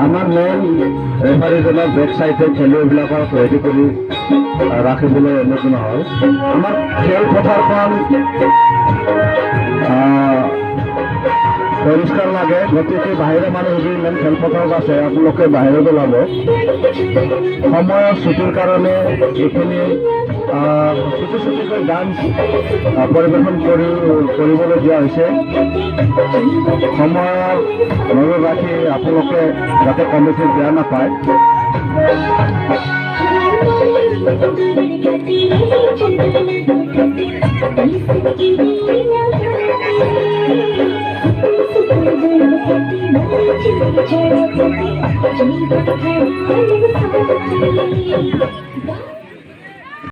আমাৰ main ৰেফাৰীজনৰ bake চাইডে খেলুৱৈবিলাকক ready কৰি ৰাখিবলৈ অনুপ্ৰেৰণা হ'ল। আমাৰ খেলপথাৰখন পৰিষ্কাৰ লাগে, গতিকে বাহিৰৰ মানুহ যদি ইমান খেলপথাৰত আছে আপোনালোকে বাহিৰত ওলাব। সময়ৰ ছুটিৰ কাৰণে এইখিনি ছুটিকৈ ডান্স পৰিৱেশন কৰিবলৈ দিয়া হৈছে। সময়ৰ নজৰ ৰাখি আপোনালোকে যাতে কমিটি বেয়া নাপায়। Thank you.